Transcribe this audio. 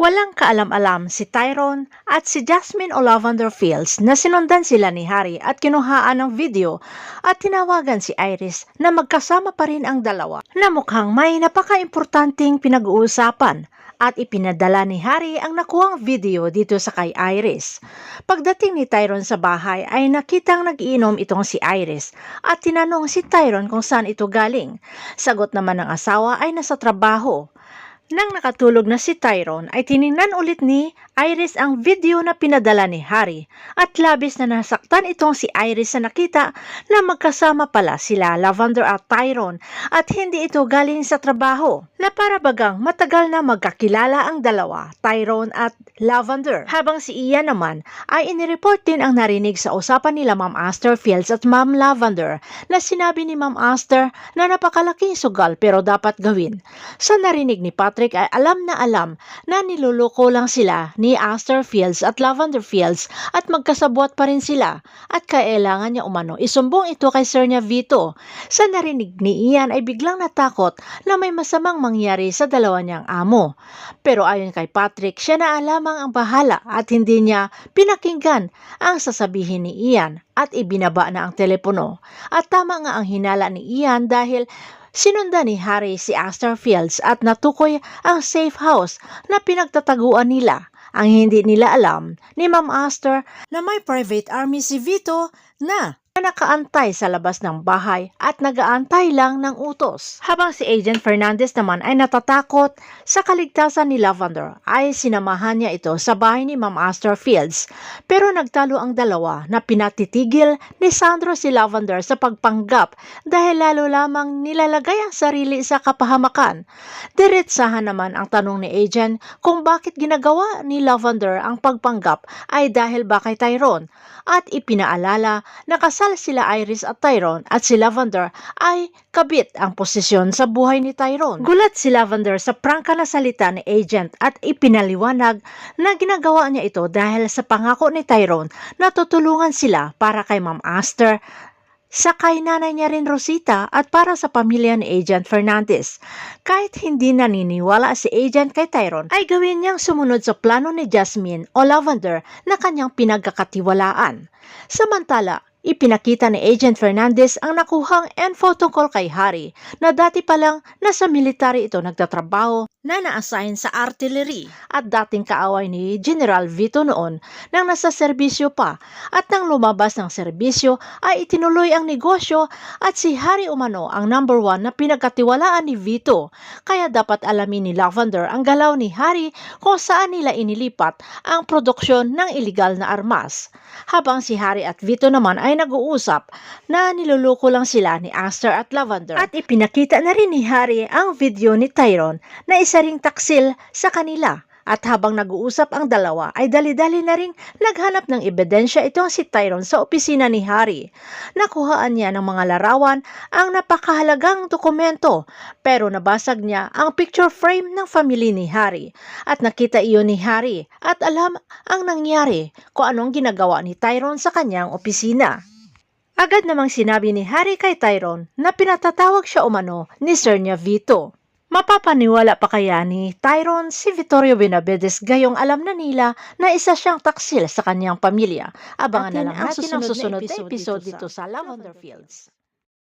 Walang kaalam-alam si Tyrone at si Jasmine o Lavender Fields na sinundan sila ni Harry at kinuhaan ng video at tinawagan si Iris na magkasama pa rin ang dalawa na mukhang may napaka-importanting pinag-uusapan at ipinadala ni Harry ang nakuhang video dito sa kay Iris. Pagdating ni Tyrone sa bahay ay nakitang nag-iinom itong si Iris at tinanong si Tyrone kung saan ito galing. Sagot naman ng asawa ay nasa trabaho. Nang nakatulog na si Tyrone ay tiningnan ulit ni Iris ang video na pinadala ni Harry at labis na nasaktan itong si Iris na nakita na magkasama pala sila Lavender at Tyrone at hindi ito galing sa trabaho na para bagang matagal na magkakilala ang dalawa, Tyrone at Lavender. Habang si Ian naman ay inireport din ang narinig sa usapan nila Ma'am Aster Fields at Ma'am Lavender na sinabi ni Ma'am Aster na napakalaking sugal pero dapat gawin. Sa narinig ni Patrick ay alam na niluloko lang sila ni Aster Fields at Lavender Fields at magkasabwat pa rin sila at kailangan niya umano isumbong ito kay Sir niya Vito. Sa narinig ni Ian ay biglang natakot na may masamang mangyari sa dalawa niyang amo. Pero ayon kay Patrick, siya na lamang ang bahala at hindi niya pinakinggan ang sasabihin ni Ian at ibinaba na ang telepono. At tama nga ang hinala ni Ian dahil sinundan ni Harry si Aster Fields at natukoy ang safe house na pinagtataguan nila. Ang hindi nila alam ni Ma'am Aster na may private army si Vito na nakaantay sa labas ng bahay at nagaantay lang ng utos. Habang si Agent Fernandez naman ay natatakot sa kaligtasan ni Lavender ay sinamahan niya ito sa bahay ni Ma'am Aster Fields. Pero nagtalo ang dalawa na pinatitigil ni Sandro si Lavender sa pagpanggap dahil lalo lamang nilalagay ang sarili sa kapahamakan. Diretsahan naman ang tanong ni Agent kung bakit ginagawa ni Lavender ang pagpanggap ay dahil ba kay Tyrone at ipinaalala na kasal sila Iris at Tyrone at si Lavender ay kabit ang posisyon sa buhay ni Tyrone. Gulat si Lavender sa prangka na salita ni Agent at ipinaliwanag na ginagawa niya ito dahil sa pangako ni Tyrone na tutulungan sila para kay Ma'am Aster, sa kay nanay niya rin Rosita at para sa pamilya ni Agent Fernandez. Kahit hindi naniniwala si Agent kay Tyrone ay gawin niyang sumunod sa plano ni Jasmine o Lavender na kanyang pinagkakatiwalaan. Samantala, ipinakita ni Agent Fernandez ang nakuhang info tungkol kay Harry na dati pa lang nasa military ito nagtatrabaho na na-assign sa artillery at dating kaaway ni General Vito noon nang nasa serbisyo pa at nang lumabas ng serbisyo ay itinuloy ang negosyo at si Harry umano ang number 1 na pinagkatiwalaan ni Vito kaya dapat alamin ni Lavender ang galaw ni Harry kung saan nila inilipat ang produksyon ng iligal na armas. Habang si Harry at Vito naman ay nag-uusap na niluloko lang sila ni Aster at Lavender at ipinakita na rin ni Harry ang video ni Tyrone na isa ring taksil sa kanila. At habang nag-uusap ang dalawa ay dali-dali na ring naghanap ng ebidensya itong si Tyrone sa opisina ni Harry. Nakuhaan niya ng mga larawan ang napakahalagang dokumento pero nabasag niya ang picture frame ng family ni Harry at nakita iyon ni Harry at alam ang nangyari kung anong ginagawa ni Tyrone sa kanyang opisina. Agad namang sinabi ni Harry kay Tyrone na pinatatawag siya umano ni Sir niya Vito. Mapapaniwala pa kaya ni Tyrone si Vittorio Benavides gayong alam na nila na isa siyang taksil sa kanyang pamilya? Abangan na lang natin ang susunod na episode dito sa Lavender Fields.